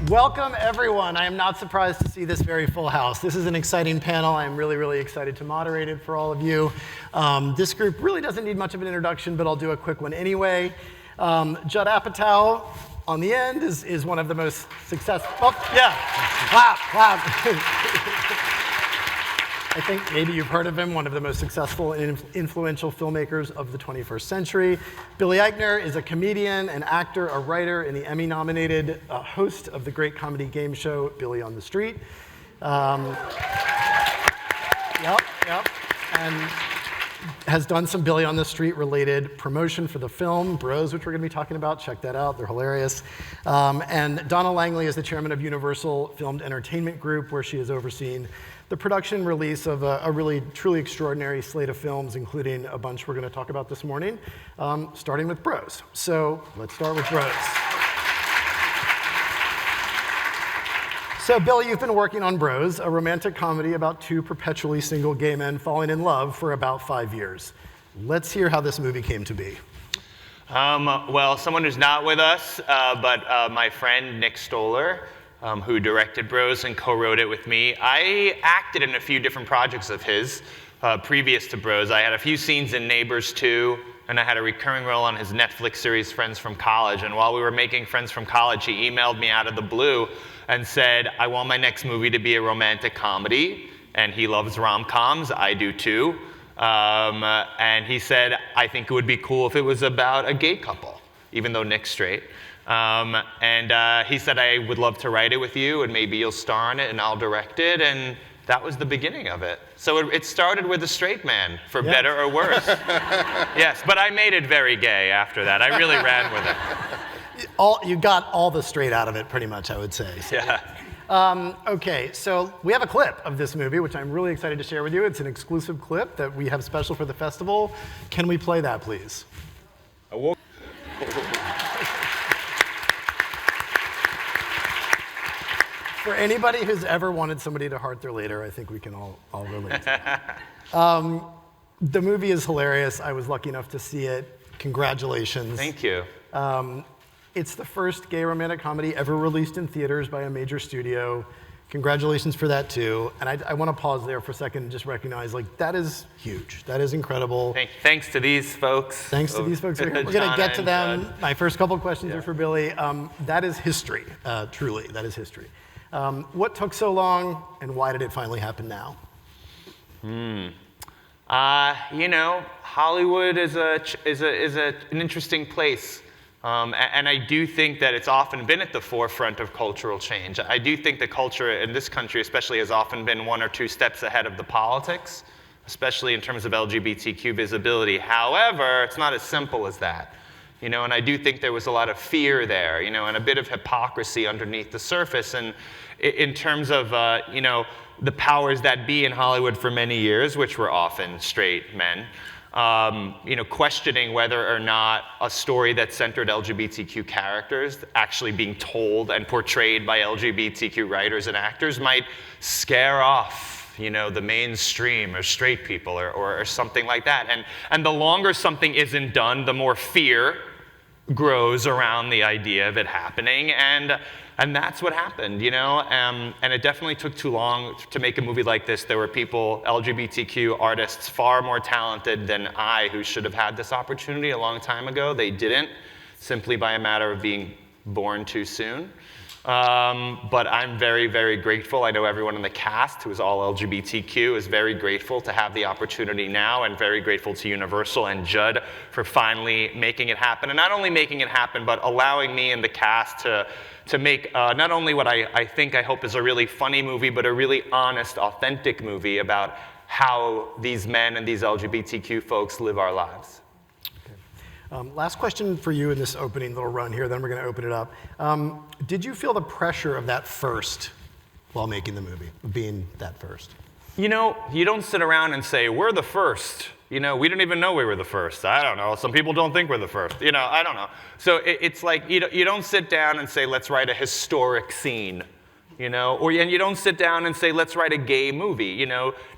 Welcome, everyone. I am not surprised to see this very full house. This is an exciting panel. I'm really, really excited to moderate it for all of you. This group really doesn't need much of an introduction, but I'll do a quick one anyway. Judd Apatow on the end is one of the most successful. Oh, yeah. Clap, clap. I think maybe you've heard of him, one of the most successful and influential filmmakers of the 21st century. Billy Eichner is a comedian, an actor, a writer, and the Emmy-nominated host of the great comedy game show, Billy on the Street. Yep. And has done some Billy on the Street related promotion for the film, Bros, which we're gonna be talking about. Check that out, they're hilarious. And Donna Langley is the chairman of Universal Filmed Entertainment Group, where she has overseen the production release of a really, truly extraordinary slate of films, including a bunch we're going to talk about this morning, starting with Bros. So let's start with Bros. So Billy, you've been working on Bros, a romantic comedy about two perpetually single gay men falling in love for about 5 years. Let's hear how this movie came to be. Well, someone who's not with us, but my friend Nick Stoller, who directed Bros and co-wrote it with me. I acted in a few different projects of his previous to Bros. I had a few scenes in Neighbors 2, and I had a recurring role on his Netflix series Friends from College. And while we were making Friends from College, he emailed me out of the blue and said, I want my next movie to be a romantic comedy. And he loves rom-coms, I do too. And he said, I think it would be cool if it was about a gay couple, even though Nick's straight. He said, I would love to write it with you, and maybe you'll star in it, and I'll direct it, and that was the beginning of it. So it started with a straight man, for better or worse. Yes, but I made it very gay after that. I really ran with it. You got all the straight out of it, pretty much, I would say. So. Yeah. Okay, so we have a clip of this movie, which I'm really excited to share with you. It's an exclusive clip that we have special for the festival. Can we play that, please? For anybody who's ever wanted somebody to heart their later, I think we can all relate. The movie is hilarious. I was lucky enough to see it. Congratulations. Thank you. It's the first gay romantic comedy ever released in theaters by a major studio. Congratulations for that, too. And I want to pause there for a second and just recognize, like, that is huge. That is incredible. Thanks to these folks. Thanks to these folks. We're going to get to them. My first couple questions are for Billy. That is history, truly. That is history. What took so long, and why did it finally happen now? Hollywood is an interesting place. And I do think that it's often been at the forefront of cultural change. I do think the culture in this country especially has often been 1 or 2 steps ahead of the politics, especially in terms of LGBTQ visibility. However, it's not as simple as that. And I do think there was a lot of fear there, and a bit of hypocrisy underneath the surface. And in terms of, the powers that be in Hollywood for many years, which were often straight men, questioning whether or not a story that centered LGBTQ characters actually being told and portrayed by LGBTQ writers and actors might scare off the mainstream or straight people or something like that. And the longer something isn't done, the more fear grows around the idea of it happening. And that's what happened, and it definitely took too long to make a movie like this. There were people, LGBTQ artists, far more talented than I, who should have had this opportunity a long time ago. They didn't, simply by a matter of being born too soon. But I'm very, very grateful. I know everyone in the cast who is all LGBTQ is very grateful to have the opportunity now, and very grateful to Universal and Judd for finally making it happen. And not only making it happen, but allowing me and the cast to make not only what I hope is a really funny movie, but a really honest, authentic movie about how these men and these LGBTQ folks live our lives. Last question for you in this opening little run here, then we're going to open it up. Did you feel the pressure of that first while making the movie, being that first? You don't sit around and say, we're the first. We didn't even know we were the first. I don't know. Some people don't think we're the first. I don't know. So it's like you don't sit down and say, let's write a historic scene. And you don't sit down and say, let's write a gay movie.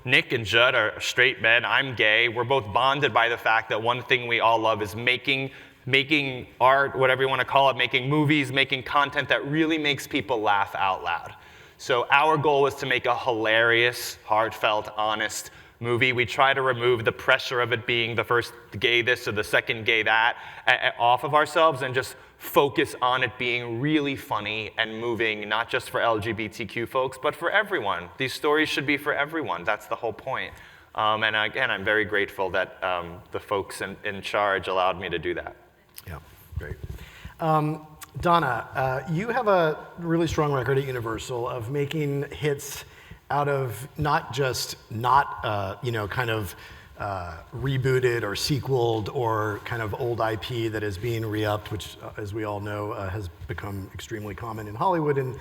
Nick and Judd are straight men, I'm gay. We're both bonded by the fact that one thing we all love is making making art, whatever you want to call it, making movies, making content that really makes people laugh out loud. So our goal was to make a hilarious, heartfelt, honest movie. We try to remove the pressure of it being the first gay this or the second gay that off of ourselves and just focus on it being really funny and moving, not just for LGBTQ folks, but for everyone. These stories should be for everyone. That's the whole point. And again, I'm very grateful that the folks in charge allowed me to do that. Yeah, great. Donna, you have a really strong record at Universal of making hits out of not just kind of rebooted or sequeled or kind of old IP that is being re-upped, which, as we all know, has become extremely common in Hollywood in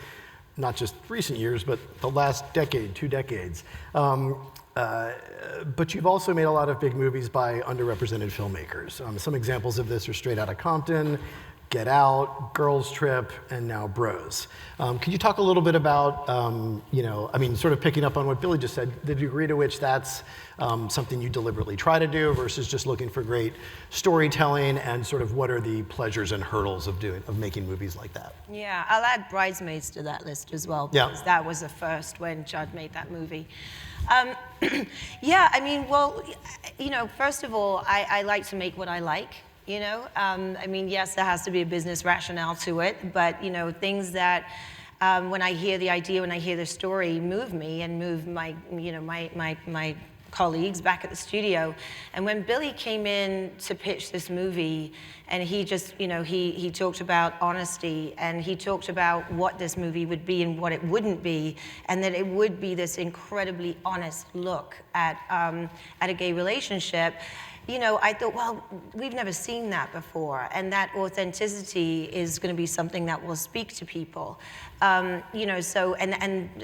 not just recent years, but the last decade, 2 decades. But you've also made a lot of big movies by underrepresented filmmakers. Some examples of this are Straight Outta Compton, Get Out, Girls Trip, and now Bros. Could you talk a little bit about, sort of picking up on what Billy just said, the degree to which that's something you deliberately try to do versus just looking for great storytelling, and sort of what are the pleasures and hurdles of making movies like that? Yeah, I'll add Bridesmaids to that list as well, because that was the first when Judd made that movie. First of all, I like to make what I like. Yes, there has to be a business rationale to it, but things that when I hear the idea, when I hear the story, move me and move my colleagues back at the studio. And when Billy came in to pitch this movie, and he just, he talked about honesty, and he talked about what this movie would be and what it wouldn't be, and that it would be this incredibly honest look at a gay relationship. I thought, well, we've never seen that before, and that authenticity is going to be something that will speak to people. And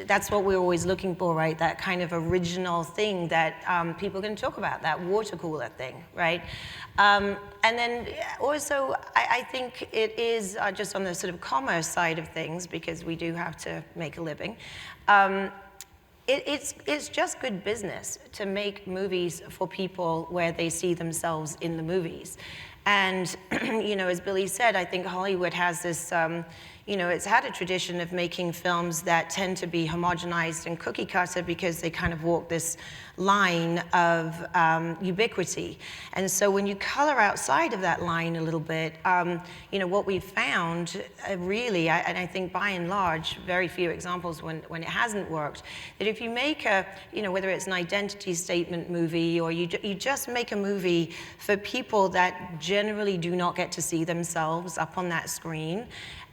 that's what we're always looking for, right? That kind of original thing that people are going to talk about, that water cooler thing, right? And then also, I think it is just on the sort of commerce side of things, because we do have to make a living. It's just good business to make movies for people where they see themselves in the movies. And, as Billy said, I think Hollywood has this, it's had a tradition of making films that tend to be homogenized and cookie cutter because they kind of walk this line of ubiquity. And so when you color outside of that line a little bit, what we've found really, and I think by and large, very few examples when it hasn't worked, that if you make a, whether it's an identity statement movie or you just make a movie for people that generally do not get to see themselves up on that screen,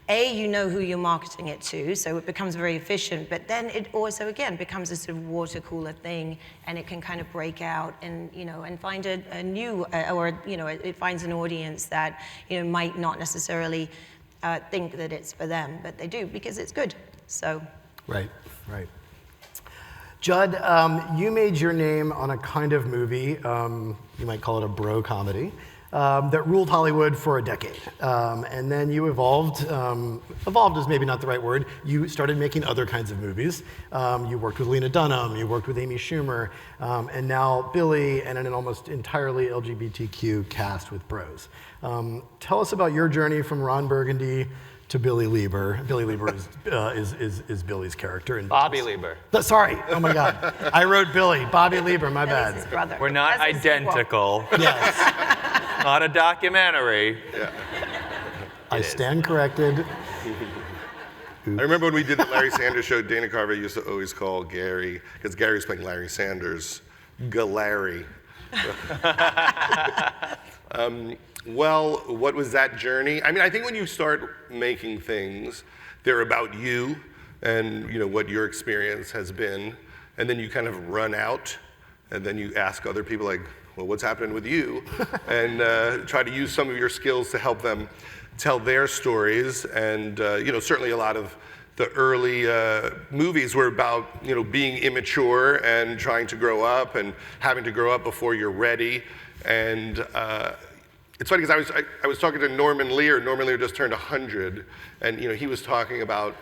you know who you're marketing it to, so it becomes very efficient, but then it also, again, becomes a sort of water cooler thing, and it can kind of break out and, and find a new, it finds an audience that, might not necessarily think that it's for them, but they do because it's good, so. Right. Judd, you made your name on a kind of movie, you might call it a bro comedy, that ruled Hollywood for a decade. And then you evolved is maybe not the right word, you started making other kinds of movies. You worked with Lena Dunham, you worked with Amy Schumer, and now Billy, and an almost entirely LGBTQ cast with Bros. Tell us about your journey from Ron Burgundy to Billy Lieber. Billy Lieber is Billy's character. Bobby Lieber. Sorry, oh my God. I wrote Billy, Bobby Lieber, my bad. His brother. We're not identical. Yes. Not a documentary. Yeah. I stand corrected. I remember when we did the Larry Sanders show, Dana Carvey used to always call Gary, because Gary was playing Larry Sanders, Galary. Well, what was that journey? I think when you start making things, they're about you and what your experience has been, and then you kind of run out, and then you ask other people like, well, what's happening with you? And try to use some of your skills to help them tell their stories. And certainly a lot of the early movies were about being immature and trying to grow up and having to grow up before you're ready. And it's funny because I was talking to Norman Lear. Norman Lear just turned 100, and he was talking about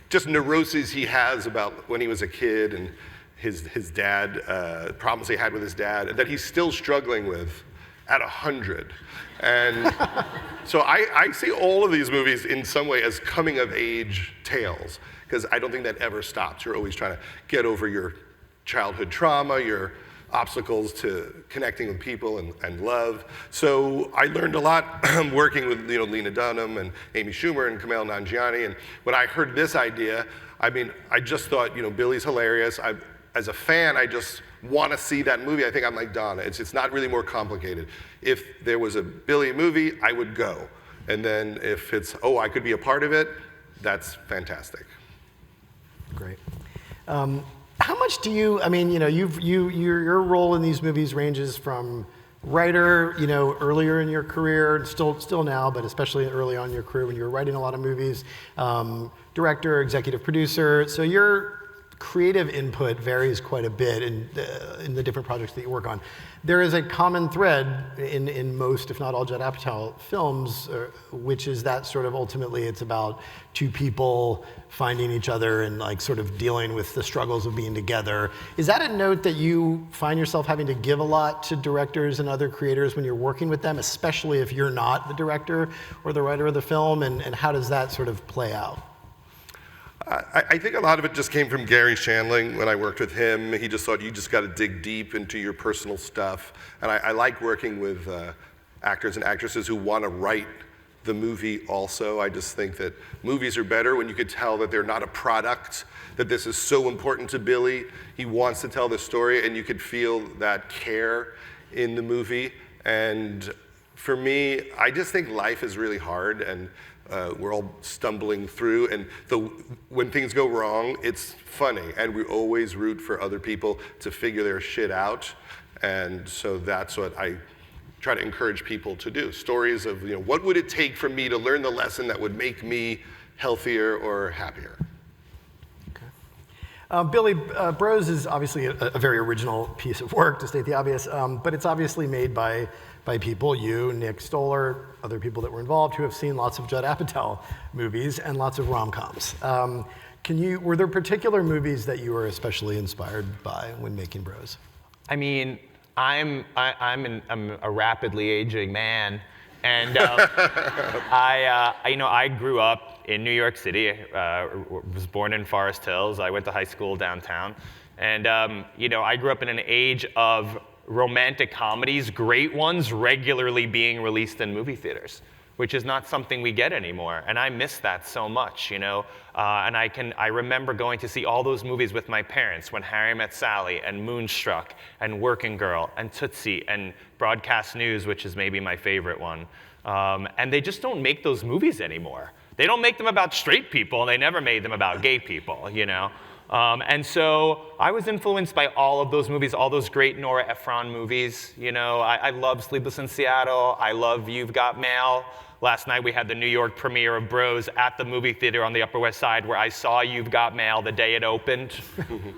just neuroses he has about when he was a kid and his dad, problems he had with his dad, and that he's still struggling with at 100. And so I see all of these movies in some way as coming of age tales, because I don't think that ever stops. You're always trying to get over your childhood trauma, your obstacles to connecting with people and love. So I learned a lot working with Lena Dunham and Amy Schumer and Kumail Nanjiani. And when I heard this idea, I mean, I just thought, Billy's hilarious. As a fan, I just want to see that movie. I think I'm like Donna. It's not really more complicated. If there was a Billy movie, I would go. And then if it's, I could be a part of it, that's fantastic. Great. How much do you, I mean, your role in these movies ranges from writer, earlier in your career, still now, but especially early on in your career when you were writing a lot of movies, director, executive producer. So your creative input varies quite a bit in the different projects that you work on. There is a common thread in most, if not all, Judd Apatow films, which is that sort of ultimately it's about two people finding each other and like sort of dealing with the struggles of being together. Is that a note that you find yourself having to give a lot to directors and other creators when you're working with them, especially if you're not the director or the writer of the film, and how does that sort of play out? I think a lot of it just came from Gary Shandling. When I worked with him, he just thought you just got to dig deep into your personal stuff. And I like working with actors and actresses who want to write the movie also. I just think that movies are better when you could tell that they're not a product, that this is so important to Billy. He wants to tell the story, and you could feel that care in the movie. And for me, I just think life is really hard, and we're all stumbling through, and when things go wrong, it's funny, and we always root for other people to figure their shit out, and so that's what I try to encourage people to do. Stories of, what would it take for me to learn the lesson that would make me healthier or happier? Billy, Bros is obviously a very original piece of work, to state the obvious, but it's obviously made by people, you, Nick Stoller, other people that were involved who have seen lots of Judd Apatow movies and lots of rom-coms. Were there particular movies that you were especially inspired by when making Bros? I mean, I'm a rapidly aging man, and I grew up in New York City. Was born in Forest Hills. I went to high school downtown, and I grew up in an age of romantic comedies, great ones, regularly being released in movie theaters, which is not something we get anymore. And I miss that so much, And I remember going to see all those movies with my parents, When Harry Met Sally, and Moonstruck, and Working Girl, and Tootsie, and Broadcast News, which is maybe my favorite one. And they just don't make those movies anymore. They don't make them about straight people, and they never made them about gay people, And so I was influenced by all of those movies, all those great Nora Ephron movies. I love Sleepless in Seattle. I love You've Got Mail. Last night we had the New York premiere of Bros at the movie theater on the Upper West Side, where I saw You've Got Mail the day it opened.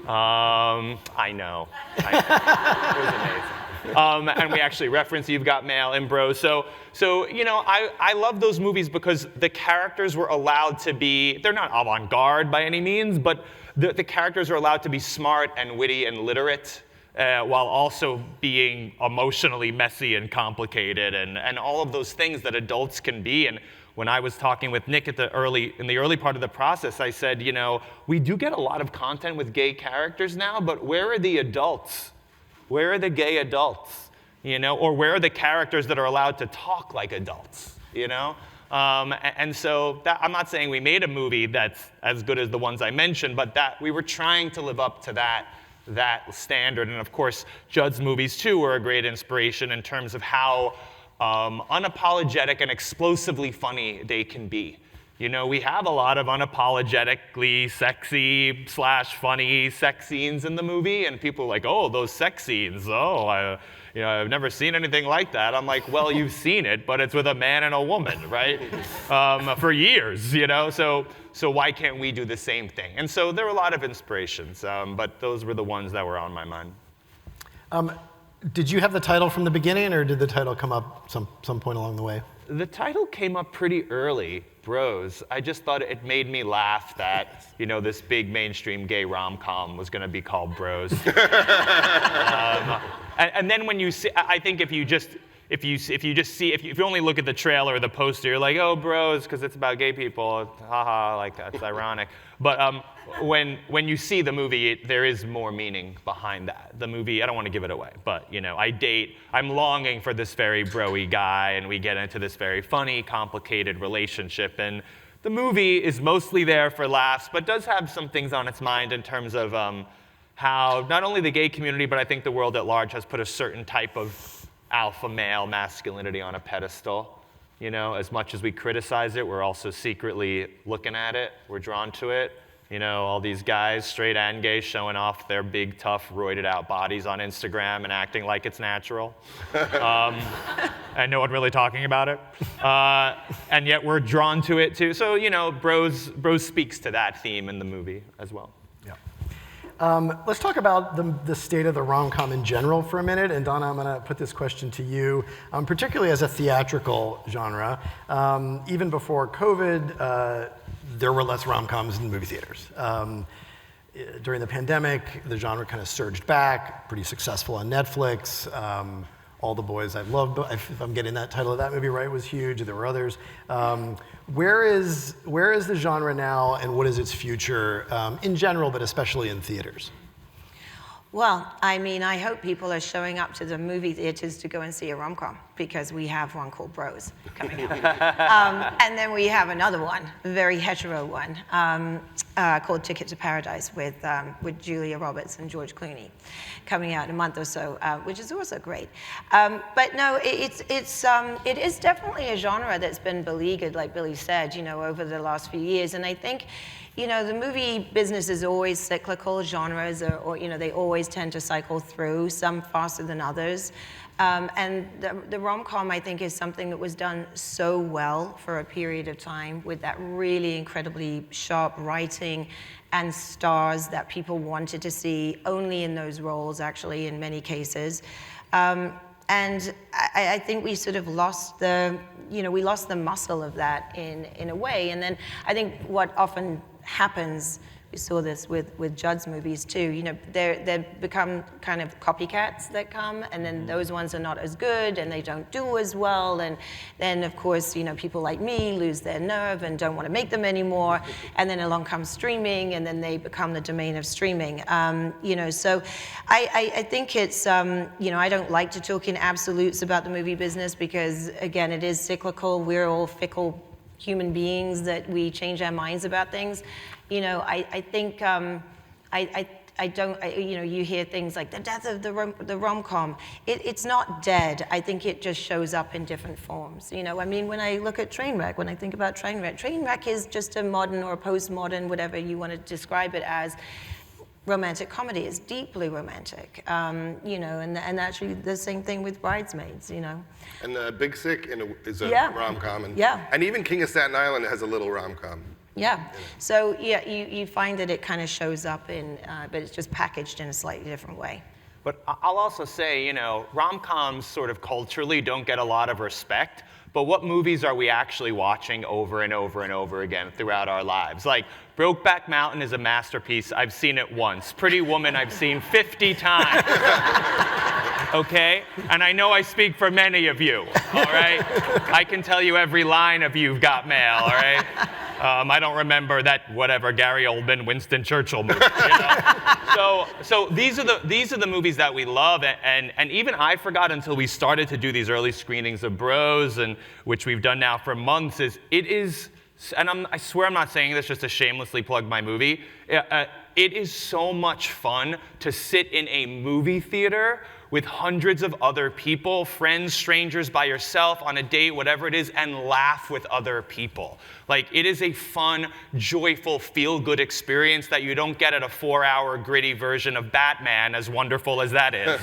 I know. It was amazing. And we actually reference You've Got Mail in Bros. So I love those movies because the characters were allowed to be, they're not avant-garde by any means, but the characters are allowed to be smart and witty and literate, while also being emotionally messy and complicated and all of those things that adults can be. And when I was talking with Nick in the early part of the process, I said, we do get a lot of content with gay characters now, but where are the adults? Where are the gay adults? Or where are the characters that are allowed to talk like adults? And so I'm not saying we made a movie that's as good as the ones I mentioned, but that we were trying to live up to that standard. And of course, Judd's movies too were a great inspiration in terms of how unapologetic and explosively funny they can be. We have a lot of unapologetically sexy / funny sex scenes in the movie, and people are like, oh, those sex scenes, I've never seen anything like that. I'm like, well, you've seen it, but it's with a man and a woman, right? For years, So why can't we do the same thing? And so there were a lot of inspirations, but those were the ones that were on my mind. Did you have the title from the beginning, or did the title come up some point along the way? The title came up pretty early, Bros. I just thought it made me laugh that, this big mainstream gay rom-com was going to be called Bros. And then when you see, I think if if you just see, if you only look at the trailer or the poster, you're like, oh, bros, because it's about gay people, haha, like that's ironic. But when you see the movie, there is more meaning behind that. The movie, I don't want to give it away, but I'm longing for this very bro-y guy, and we get into this very funny, complicated relationship, and the movie is mostly there for laughs, but does have some things on its mind in terms of how not only the gay community, but I think the world at large has put a certain type of alpha male masculinity on a pedestal. As much as we criticize it, we're also secretly looking at it. We're drawn to it. All these guys, straight and gay, showing off their big, tough, roided out bodies on Instagram and acting like it's natural. And no one really talking about it. And yet we're drawn to it too. So, Bros speaks to that theme in the movie as well. Let's talk about the state of the rom-com in general for a minute. And Donna, I'm going to put this question to you, particularly as a theatrical genre. Even before COVID, there were less rom-coms in movie theaters. During the pandemic, the genre kind of surged back, pretty successful on Netflix. All the Boys I've Loved, if I'm getting that title of that movie right, was huge. There were others. Where is the genre now, and what is its future in general, but especially in theaters? Well, I hope people are showing up to the movie theaters to go and see a rom-com, because we have one called Bros coming up. And then we have another one, a very hetero one, called Ticket to Paradise with Julia Roberts and George Clooney, coming out in a month or so, which is also great. But no, it is definitely a genre that's been beleaguered, like Billy said, over the last few years. And I think, the movie business is always cyclical. Genres they always tend to cycle through, some faster than others. And the rom-com, I think, is something that was done so well for a period of time, with that really incredibly sharp writing and stars that people wanted to see only in those roles, actually, in many cases. And I think we sort of lost the muscle of that in a way. And then I think what often happens, we saw this with Judd's movies too, they become kind of copycats that come, and then those ones are not as good and they don't do as well, and then of course people like me lose their nerve and don't want to make them anymore, and then along comes streaming, and then they become the domain of streaming. So I think it's I don't like to talk in absolutes about the movie business, because again, it is cyclical. We're all fickle human beings that we change our minds about things. I think you hear things like the death of the rom-com. It's not dead. I think it just shows up in different forms. When I look at Trainwreck, when I think about Trainwreck is just a modern or a postmodern, whatever you want to describe it as, romantic comedy. Is deeply romantic, and actually the same thing with Bridesmaids, And Big Sick is a rom-com, and even King of Staten Island has a little rom-com. Yeah. So you find that it kind of shows up but it's just packaged in a slightly different way. But I'll also say, rom-coms sort of culturally don't get a lot of respect, but what movies are we actually watching over and over and over again throughout our lives? Like, Brokeback Mountain is a masterpiece. I've seen it once. Pretty Woman, I've seen 50 times. Okay? And I know I speak for many of you, all right? I can tell you every line of You've Got Mail, all right? I don't remember that Gary Oldman, Winston Churchill movie. So these are the movies that we love, and even I forgot until we started to do these early screenings of Bros, and which we've done now for months. And I swear I'm not saying this just to shamelessly plug my movie. It is so much fun to sit in a movie theater with hundreds of other people, friends, strangers, by yourself, on a date, whatever it is, and laugh with other people. Like, it is a fun, joyful, feel-good experience that you don't get at a 4-hour gritty version of Batman, as wonderful as that is.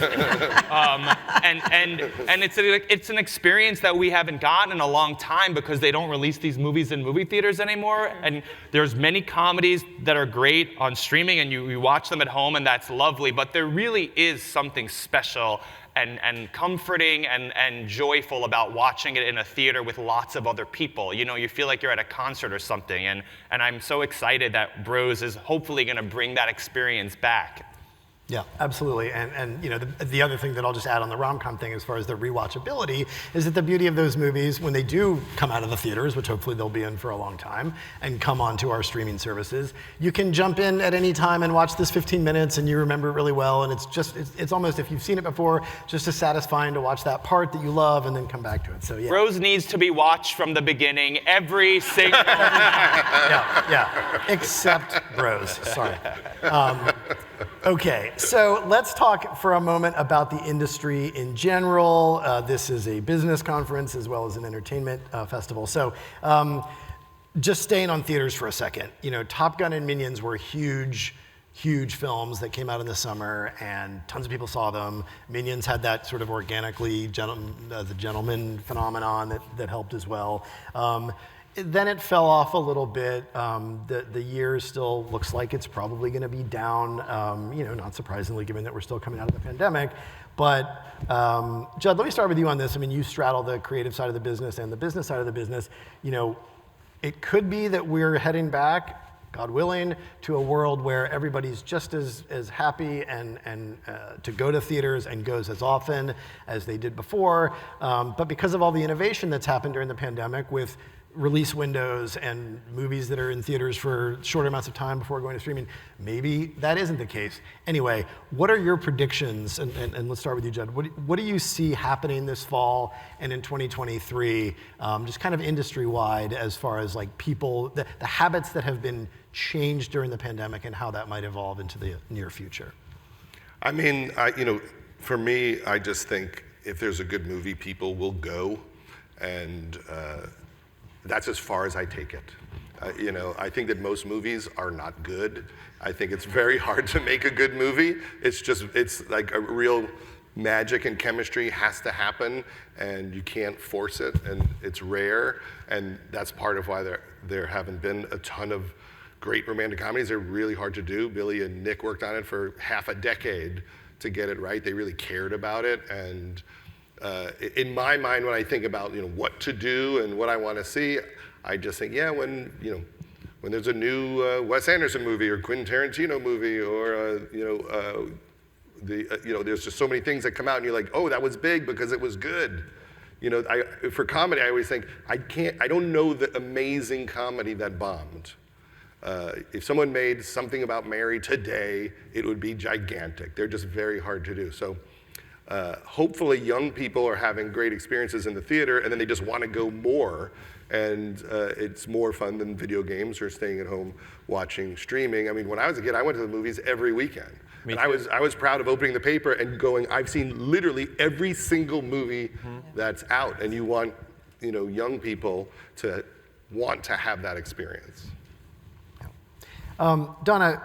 And it's an experience that we haven't gotten in a long time, because they don't release these movies in movie theaters anymore. And there's many comedies that are great on streaming, and you watch them at home, and that's lovely. But there really is something special and comforting and joyful about watching it in a theater with lots of other people. You feel like you're at a concert or something, and I'm so excited that Bros is hopefully going to bring that experience back. Yeah, absolutely. And you know, the other thing that I'll just add on the rom-com thing as far as the rewatchability is that the beauty of those movies, when they do come out of the theaters, which hopefully they'll be in for a long time, and come onto our streaming services, you can jump in at any time and watch this 15 minutes and you remember it really well. And it's almost, if you've seen it before, just as satisfying to watch that part that you love and then come back to it. So yeah. Rose needs to be watched from the beginning every single Yeah, except Rose, sorry. Okay, so let's talk for a moment about the industry in general. This is a business conference as well as an entertainment festival. So just staying on theaters for a second. You know, Top Gun and Minions were huge films that came out in the summer, and tons of people saw them. Minions had that sort of organically the gentleman phenomenon that helped as well. Then it fell off a little bit. The year still looks like it's probably going to be down, you know, not surprisingly, given that we're still coming out of the pandemic. But Judd, let me start with you on this. I mean, you straddle the creative side of the business and the business side of the business. You know, it could be that we're heading back, God willing, to a world where everybody's just as happy and to go to theaters and goes as often as they did before. But because of all the innovation that's happened during the pandemic with release windows and movies that are in theaters for short amounts of time before going to streaming, maybe that isn't the case. Anyway, what are your predictions? And let's start with you, Judd. What do you see happening this fall and in 2023, just kind of industry-wide as far as like people, the habits that have been changed during the pandemic and how that might evolve into the near future? I mean, you know, for me, I just think if there's a good movie, people will go, and that's as far as I take it. You know, I think that most movies are not good. I think it's very hard to make a good movie. It's like a real magic and chemistry has to happen, and you can't force it, and it's rare, and that's part of why there haven't been a ton of great romantic comedies. They're really hard to do. Billy and Nick worked on it for half a decade to get it right. They really cared about it, and in my mind, when I think about, you know, what to do and what I want to see, I just think, yeah, when there's a new Wes Anderson movie or Quentin Tarantino movie, or there's just so many things that come out and you're like, oh, that was big because it was good. You know, for comedy, I always think I don't know the amazing comedy that bombed. If someone made Something About Mary today, it would be gigantic. They're just very hard to do. So. Hopefully young people are having great experiences in the theater, and then they just want to go more, and it's more fun than video games or staying at home watching streaming. I mean, when I was a kid, I went to the movies every weekend. And I was proud of opening the paper and going, I've seen literally every single movie that's out, and you want, you know, young people to want to have that experience. Donna,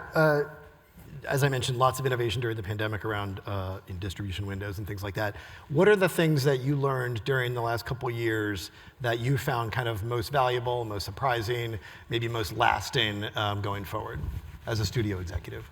as I mentioned, lots of innovation during the pandemic around in distribution windows and things like that. What are the things that you learned during the last couple years that you found kind of most valuable, most surprising, maybe most lasting going forward as a studio executive?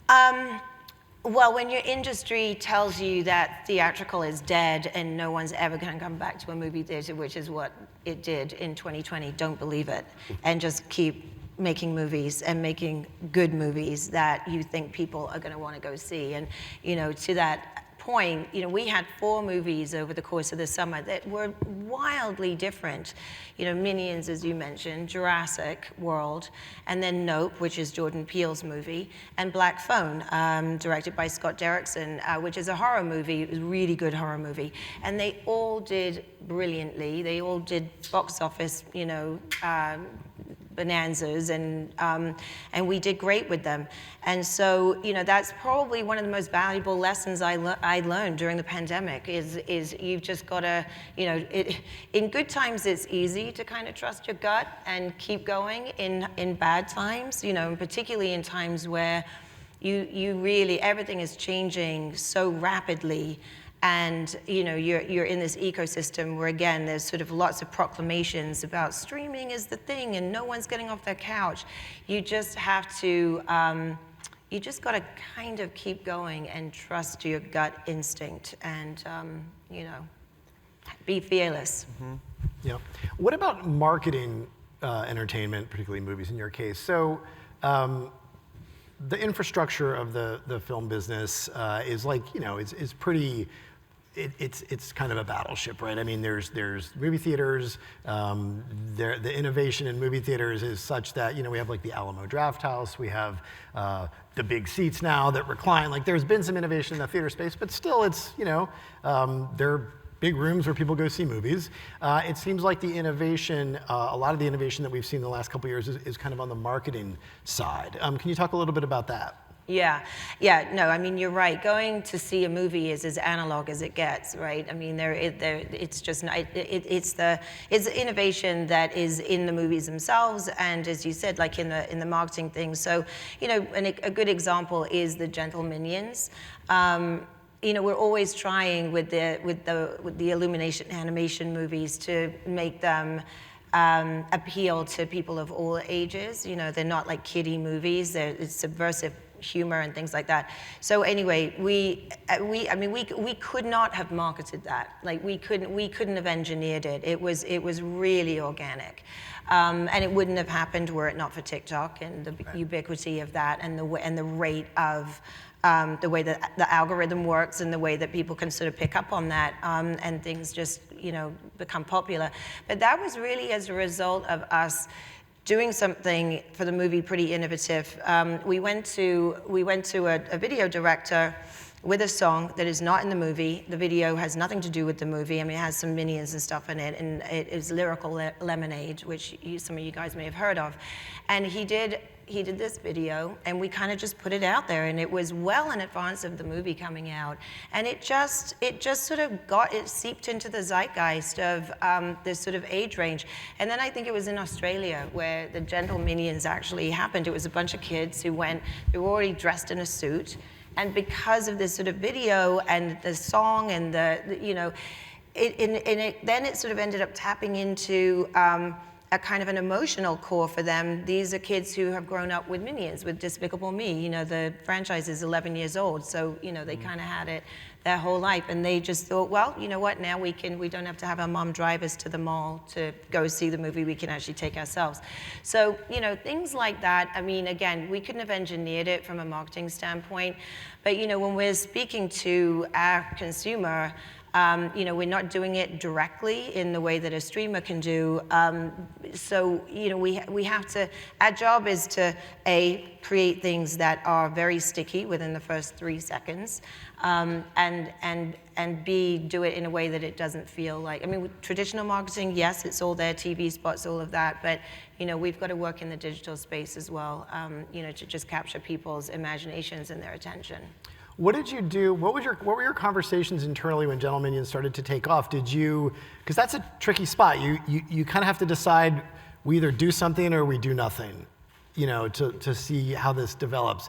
Well, when your industry tells you that theatrical is dead and no one's ever going to come back to a movie theater, which is what it did in 2020, don't believe it, and just keep making movies and making good movies that you think people are going to want to go see. And, you know, to that point, you know, we had 4 movies over the course of the summer that were wildly different. You know, Minions, as you mentioned, Jurassic World, and then Nope, which is Jordan Peele's movie, and Black Phone, directed by Scott Derrickson, which is a horror movie. It was a really good horror movie. And they all did brilliantly. They all did box office, you know, bonanzas, and we did great with them. And so, you know, that's probably one of the most valuable lessons I learned during the pandemic is you've just got to, you know, in good times it's easy to kind of trust your gut and keep going. In bad times, you know, and particularly in times where you really, everything is changing so rapidly. And you know, you're in this ecosystem where, again, there's sort of lots of proclamations about streaming is the thing and no one's getting off their couch. You just have to, you just got to kind of keep going and trust your gut instinct and, you know, be fearless. Mm-hmm. Yeah. What about marketing entertainment, particularly movies in your case? So, the infrastructure of the film business is like, is pretty. It's kind of a battleship, right? I mean, there's movie theaters. The innovation in movie theaters is such that we have like the Alamo Drafthouse. We have the big seats now that recline. Like there's been some innovation in the theater space, but still, it's they're big rooms where people go see movies. It seems like the innovation, a lot of the innovation that we've seen in the last couple of years is kind of on the marketing side. Can you talk a little bit about that? Yeah, no, I mean, you're right. Going to see a movie is as analog as it gets, right? I mean, it's just, it's the innovation that is in the movies themselves, and as you said, like in the marketing thing. So, and a good example is the Gentle Minions. We're always trying with the Illumination animation movies to make them appeal to people of all ages. They're not like kiddie movies. It's subversive humor and things like that. So anyway, we could not have marketed that. Like we couldn't have engineered it. It was really organic, and it wouldn't have happened were it not for TikTok and the ubiquity of that and the rate of the way that the algorithm works and the way that people can sort of pick up on that and things just become popular. But that was really as a result of us doing something for the movie pretty innovative. We went to a video director with a song that is not in the movie. The video has nothing to do with the movie. I mean, it has some minions and stuff in it, and it is Lyrical Lemonade, which some of you guys may have heard of. And he did this video, and we kind of just put it out there, and it was well in advance of the movie coming out. And it just sort of seeped into the zeitgeist of this sort of age range. And then I think it was in Australia where the Gentle Minions actually happened. It was a bunch of kids who were already dressed in a suit. And because of this sort of video and the song and then it sort of ended up tapping into a kind of an emotional core for them. These are kids who have grown up with Minions, with Despicable Me. The franchise is 11 years old, so they kind of had it their whole life, and they just thought, well, you know what? Now we don't have to have our mom drive us to the mall to go see the movie. We can actually take ourselves. So things like that. I mean, again, we couldn't have engineered it from a marketing standpoint, but when we're speaking to our consumer. We're not doing it directly in the way that a streamer can do. So we have to. Our job is to create things that are very sticky within the first 3 seconds, and B, do it in a way that it doesn't feel like. I mean, with traditional marketing, yes, it's all there, TV spots, all of that, but we've got to work in the digital space as well. To just capture people's imaginations and their attention. What did you do? What were your conversations internally when Gentle Minions started to take off? Because that's a tricky spot. You kind of have to decide we either do something or we do nothing, to see how this develops.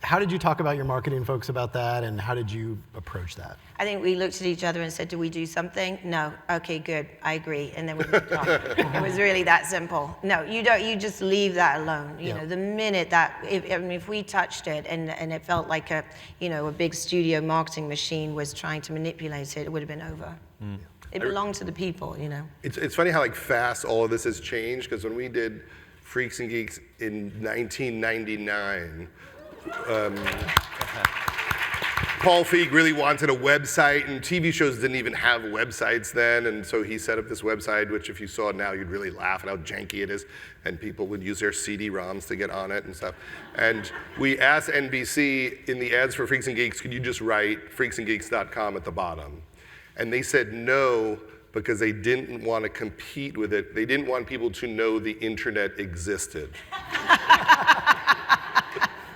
How did you talk about your marketing folks about that, and how did you approach that? I think we looked at each other and said, do we do something? No. Okay, good. I agree. And then we moved on. It was really that simple. No, you don't. You just leave that alone. The minute that, if we touched it and it felt like a big studio marketing machine was trying to manipulate it, it would have been over. Mm. It belonged to the people, It's funny how fast all of this has changed, because when we did Freaks and Geeks in 1999, Paul Feig really wanted a website, and TV shows didn't even have websites then, and so he set up this website, which if you saw it now, you'd really laugh at how janky it is, and people would use their CD-ROMs to get on it and stuff. And we asked NBC in the ads for Freaks and Geeks, could you just write freaksandgeeks.com at the bottom? And they said no, because they didn't want to compete with it. They didn't want people to know the internet existed.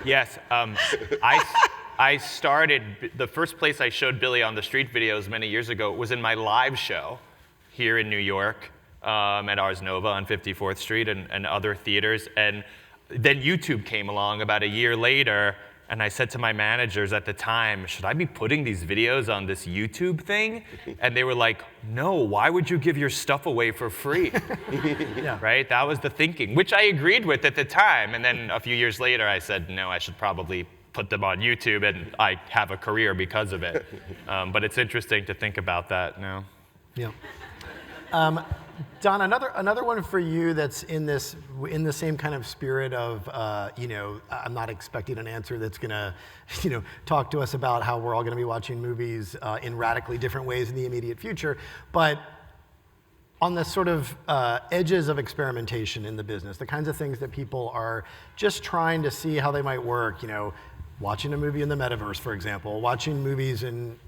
Yes, I started, the first place I showed Billy on the Street videos many years ago was in my live show here in New York at Ars Nova on 54th Street and other theaters. And then YouTube came along about a year later, and I said to my managers at the time, should I be putting these videos on this YouTube thing? And they were like, no, why would you give your stuff away for free? Yeah. Right? That was the thinking, which I agreed with at the time. And then a few years later, I said, no, I should probably put them on YouTube, and I have a career because of it. But it's interesting to think about that now. Yeah. Donna, another one for you that's in the same kind of spirit of, I'm not expecting an answer that's gonna, talk to us about how we're all gonna be watching movies in radically different ways in the immediate future, but on the sort of edges of experimentation in the business, the kinds of things that people are just trying to see how they might work, watching a movie in the metaverse, for example, watching movies in,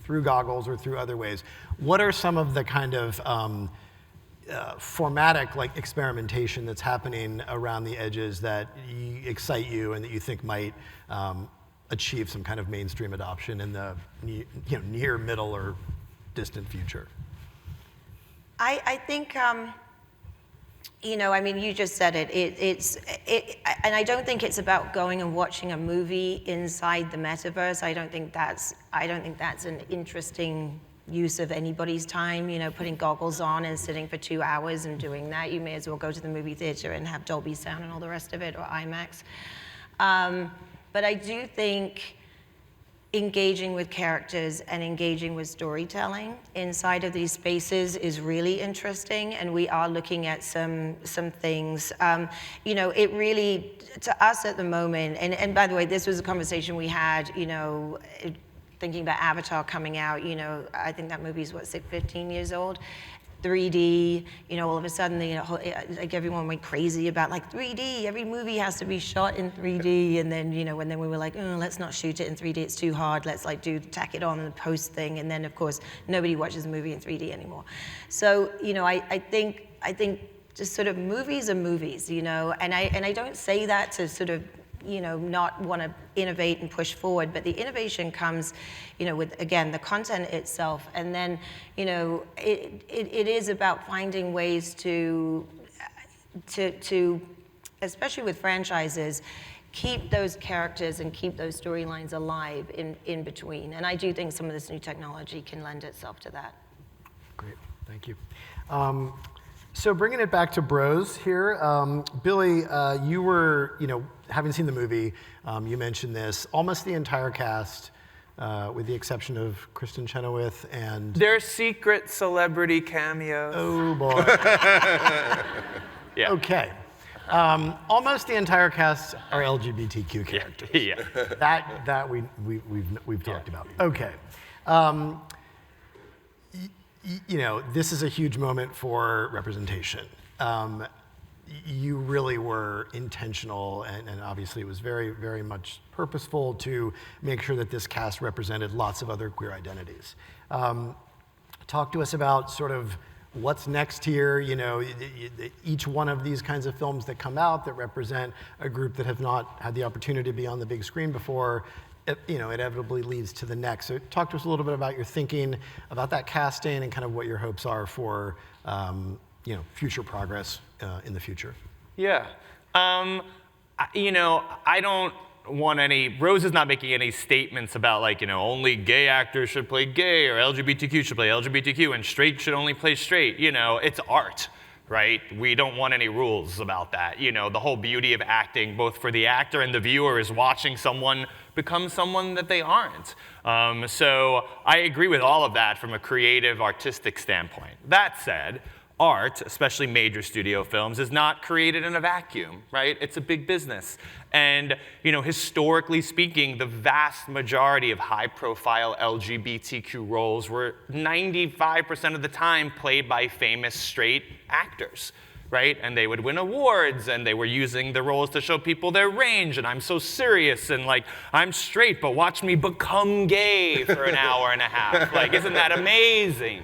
through goggles or through other ways. What are some of the kind of formatic experimentation that's happening around the edges that excite you and that you think might achieve some kind of mainstream adoption in the near, middle, or distant future? I think, you just said it. And I don't think it's about going and watching a movie inside the metaverse. I don't think that's an interesting use of anybody's time, putting goggles on and sitting for 2 hours and doing that. You may as well go to the movie theater and have Dolby Sound and all the rest of it, or IMAX. But I do think engaging with characters and engaging with storytelling inside of these spaces is really interesting, and we are looking at some things. It really, to us at the moment, and by the way, this was a conversation we had, thinking about Avatar coming out, I think that movie's 15 years old. 3D, all of a sudden, everyone went crazy about 3D. Every movie has to be shot in 3D, and then and then we were like, oh, let's not shoot it in 3D. It's too hard. Let's tack it on and post thing. And then of course nobody watches a movie in 3D anymore. So I think just sort of movies are movies, and I don't say that to sort of not want to innovate and push forward, but the innovation comes, with, again, the content itself, and then, it is about finding ways to, especially with franchises, keep those characters and keep those storylines alive in between. And I do think some of this new technology can lend itself to that. Great, thank you. So bringing it back to Bros here, Billy, you were, having seen the movie, you mentioned this, almost the entire cast, with the exception of Kristen Chenoweth and... They're secret celebrity cameos. Oh, boy. Yeah. Okay. Almost the entire cast are LGBTQ characters. Yeah. That we've talked about. Okay. This is a huge moment for representation. You really were intentional, and obviously it was very, very much purposeful to make sure that this cast represented lots of other queer identities. Talk to us about sort of what's next here, each one of these kinds of films that come out that represent a group that have not had the opportunity to be on the big screen before, inevitably leads to the next. So talk to us a little bit about your thinking about that casting and kind of what your hopes are for, future progress in the future. Yeah. I don't want Rose is not making any statements about only gay actors should play gay, or LGBTQ should play LGBTQ, and straight should only play straight. It's art, right? We don't want any rules about that. The whole beauty of acting, both for the actor and the viewer, is watching someone become someone that they aren't. So I agree with all of that from a creative, artistic standpoint. That said, art, especially major studio films, is not created in a vacuum, right? It's a big business. And, historically speaking, the vast majority of high-profile LGBTQ roles were 95% of the time played by famous straight actors, right? And they would win awards, and they were using the roles to show people their range, and I'm so serious, and I'm straight, but watch me become gay for an hour and a half. Isn't that amazing?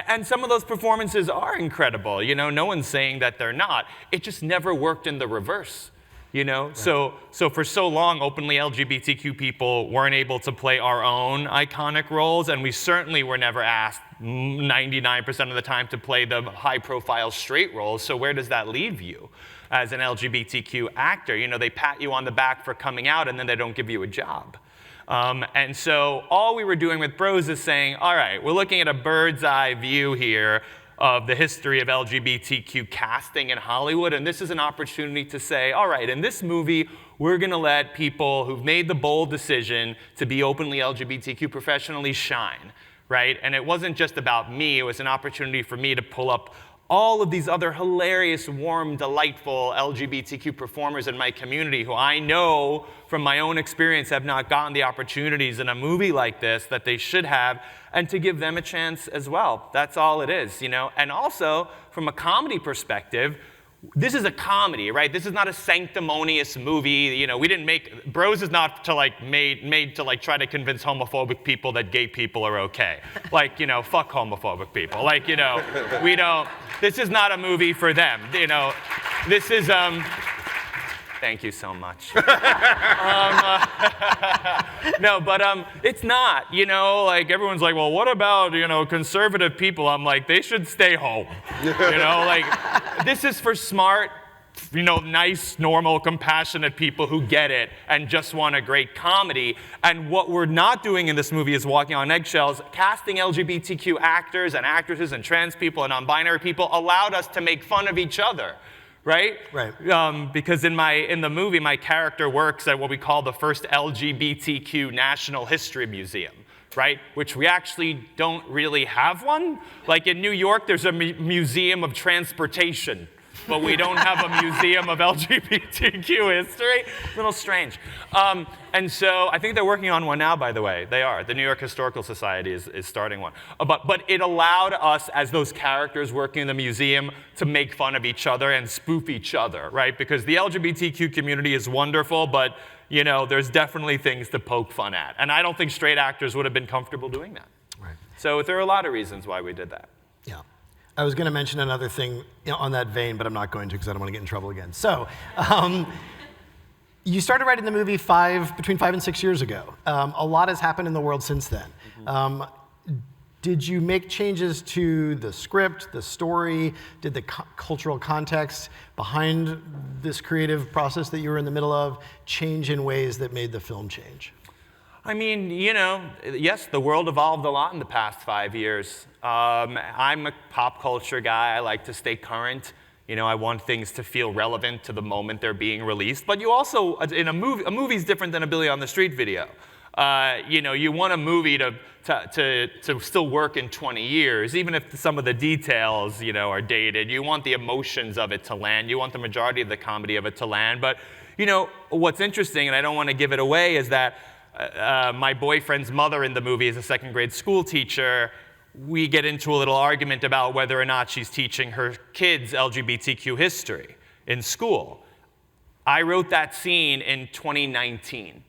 And some of those performances are incredible. No one's saying that they're not. It just never worked in the reverse. Right. So for so long, openly LGBTQ people weren't able to play our own iconic roles, and we certainly were never asked 99% of the time to play the high-profile straight roles. So where does that leave you as an LGBTQ actor? They pat you on the back for coming out, and then they don't give you a job. And so all we were doing with Bros is saying, all right, we're looking at a bird's eye view here of the history of LGBTQ casting in Hollywood, and this is an opportunity to say, all right, in this movie, we're gonna let people who've made the bold decision to be openly LGBTQ professionally shine, right? And it wasn't just about me, it was an opportunity for me to pull up all of these other hilarious, warm, delightful LGBTQ performers in my community who I know from my own experience have not gotten the opportunities in a movie like this that they should have, and to give them a chance as well. That's all it is, you know? And also, from a comedy perspective, this is a comedy, right? This is not a sanctimonious movie. You know, we didn't make, Bros is not to like made to like try to convince homophobic people that gay people are okay. Like, you know, fuck homophobic people. Like, you know, we don't, this is not a movie for them. You know, this is, thank you so much. No, but it's not, you know, like everyone's like, well, what about, you know, conservative people? I'm like, they should stay home. You know, like, this is for smart, you know, nice, normal, compassionate people who get it and just want a great comedy. And what we're not doing in this movie is walking on eggshells. Casting LGBTQ actors and actresses and trans people and non-binary people allowed us to make fun of each other. Right? Right. Because in the movie, my character works at what we call the first LGBTQ National History Museum, right? Which we actually don't really have one. Like in New York, there's a museum of transportation, but we don't have a museum of LGBTQ history. A little strange. And so I think they're working on one now, by the way. They are. The New York Historical Society is starting one. But it allowed us, as those characters working in the museum, to make fun of each other and spoof each other, right? Because the LGBTQ community is wonderful, but you know, there's definitely things to poke fun at. And I don't think straight actors would have been comfortable doing that. Right. So there are a lot of reasons why we did that. Yeah. I was going to mention another thing on that vein, but I'm not going to because I don't want to get in trouble again. So, you started writing the movie between 5 and 6 years ago. A lot has happened in the world since then. Mm-hmm. Did you make changes to the script, the story? Did the cultural context behind this creative process that you were in the middle of change in ways that made the film change? I mean, you know, yes, the world evolved a lot in the past 5 years. I'm a pop culture guy. I like to stay current. You know, I want things to feel relevant to the moment they're being released. But you also, in a movie's different than a Billy on the Street video. You know, you want a movie to still work in 20 years, even if some of the details, you know, are dated. You want the emotions of it to land. You want the majority of the comedy of it to land. But, you know, what's interesting, and I don't want to give it away, is that my boyfriend's mother in the movie is a second grade school teacher. We get into a little argument about whether or not she's teaching her kids LGBTQ history in school. I wrote that scene in 2019,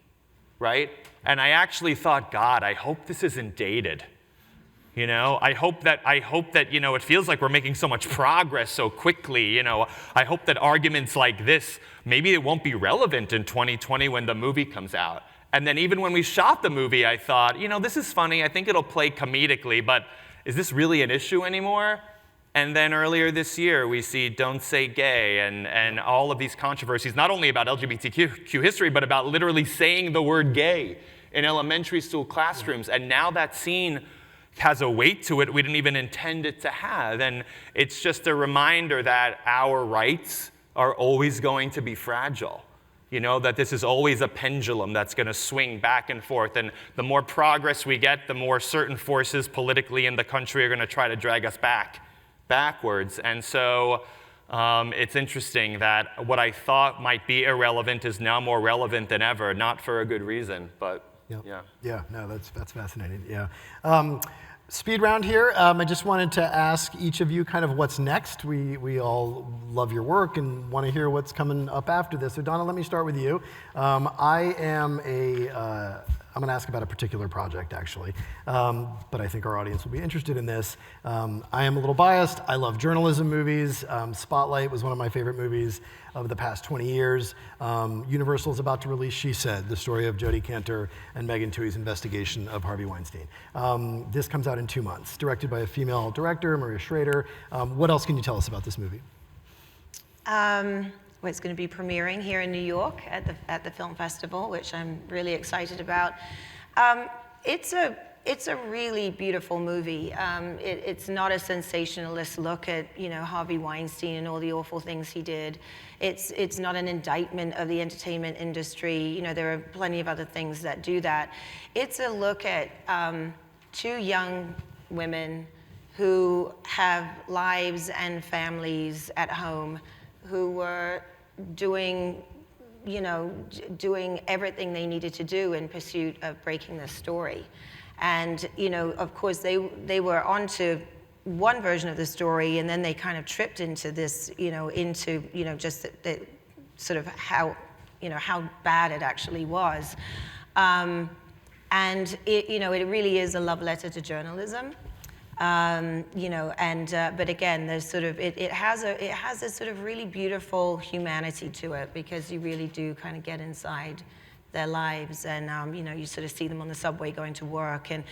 right? And I actually thought, God, I hope this isn't dated. You know, I hope that, you know, it feels like we're making so much progress so quickly. You know, I hope that arguments like this, maybe it won't be relevant in 2020 when the movie comes out. And then even when we shot the movie, I thought, you know, this is funny. I think it'll play comedically, but is this really an issue anymore? And then earlier this year, we see Don't Say Gay and all of these controversies, not only about LGBTQ history, but about literally saying the word gay in elementary school classrooms. And now that scene has a weight to it we didn't even intend it to have. And it's just a reminder that our rights are always going to be fragile. You know, that this is always a pendulum that's going to swing back and forth. And the more progress we get, the more certain forces politically in the country are going to try to drag us backwards. And so it's interesting that what I thought might be irrelevant is now more relevant than ever, not for a good reason, but yeah. Yeah, no, that's fascinating, yeah. Speed round here. I just wanted to ask each of you kind of what's next. We all love your work and want to hear what's coming up after this. So Donna, let me start with you. I'm going to ask about a particular project, actually, but I think our audience will be interested in this. I am a little biased. I love journalism movies. Spotlight was one of my favorite movies of the past 20 years. Universal is about to release She Said, the story of Jodi Kantor and Megan Twohey's investigation of Harvey Weinstein. This comes out in 2 months, directed by a female director, Maria Schrader. What else can you tell us about this movie? Well, it's going to be premiering here in New York at the film festival, which I'm really excited about. It's a really beautiful movie. It's not a sensationalist look at, you know, Harvey Weinstein and all the awful things he did. It's not an indictment of the entertainment industry. You know, there are plenty of other things that do that. It's a look at two young women who have lives and families at home, who were doing, doing everything they needed to do in pursuit of breaking the story. And, of course, they were onto one version of the story, and then they kind of tripped into this, just the sort of how bad it actually was. And it really is a love letter to journalism. But again, there's sort of, it has a sort of really beautiful humanity to it, because you really do kind of get inside their lives, and you sort of see them on the subway going to work, and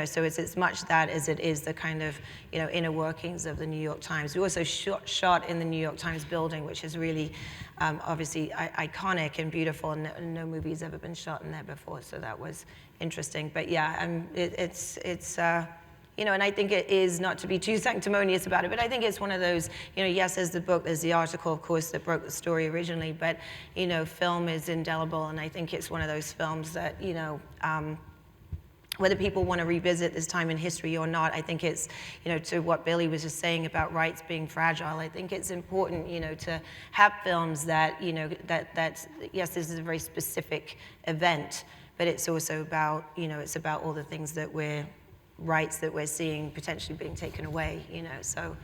so it's as much that as it is the kind of inner workings of the New York Times. We also shot in the New York Times building, which is really obviously iconic and beautiful, and no movie's ever been shot in there before, so that was interesting. But yeah, it's and I think it is, not to be too sanctimonious about it, but I think it's one of those, yes, there's the book, there's the article, of course, that broke the story originally, but, film is indelible, and I think it's one of those films that, whether people want to revisit this time in history or not, I think it's, to what Billy was just saying about rights being fragile, I think it's important, to have films that, that yes, this is a very specific event, but it's also about, it's about all the things that rights that we're seeing potentially being taken away, so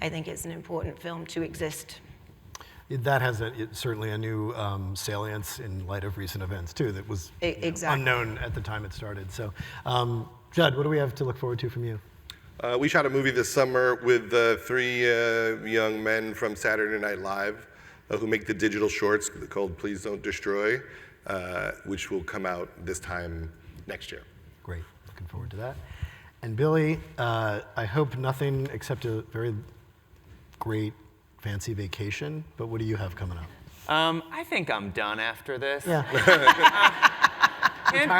I think it's an important film to exist. That has certainly a new salience in light of recent events too, that was unknown at the time it started. So, Judd, what do we have to look forward to from you? We shot a movie this summer with three young men from Saturday Night Live who make the digital shorts called Please Don't Destroy, which will come out this time next year. Great, looking forward to that. And Billy, I hope nothing except a very great fancy vacation, but what do you have coming up? I think I'm done after this. Yeah.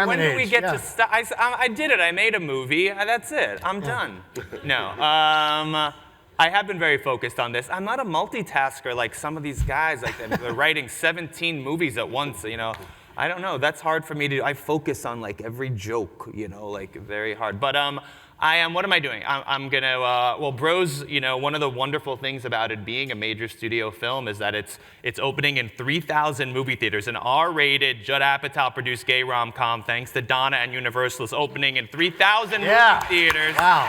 When do we get to stop? I did it. I made a movie. That's it. I'm done. No. I have been very focused on this. I'm not a multitasker like some of these guys. Like they're writing 17 movies at once. I don't know. That's hard for me to do. I focus on like every joke. Like very hard. But what am I doing? I'm gonna, well, Bros, one of the wonderful things about it being a major studio film is that it's opening in 3,000 movie theaters. An R-rated, Judd Apatow produced gay rom-com, thanks to Donna and Universal, is opening in 3,000 movie theaters. Wow.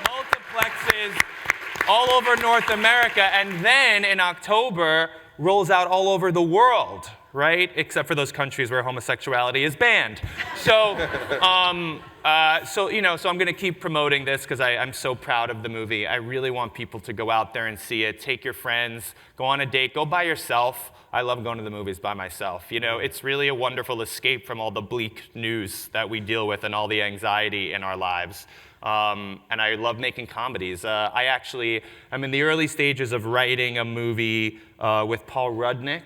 Multiplexes all over North America, and then in October, rolls out all over the world, right? Except for those countries where homosexuality is banned. So, so I'm going to keep promoting this because I'm so proud of the movie. I really want people to go out there and see it. Take your friends, go on a date, go by yourself. I love going to the movies by myself. It's really a wonderful escape from all the bleak news that we deal with and all the anxiety in our lives. And I love making comedies. I'm in the early stages of writing a movie with Paul Rudnick,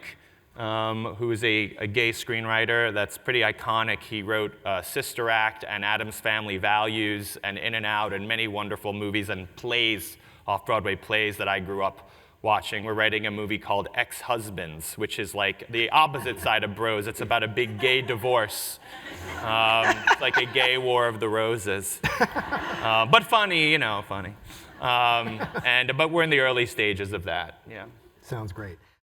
who is a gay screenwriter that's pretty iconic. He wrote Sister Act and Addams Family Values and In and Out and many wonderful movies and plays, off-Broadway plays that I grew up watching. We're writing a movie called Ex-Husbands, which is like the opposite side of Bros. It's about a big gay divorce. It's like a gay War of the Roses. But funny, funny. But we're in the early stages of that, yeah. Sounds great.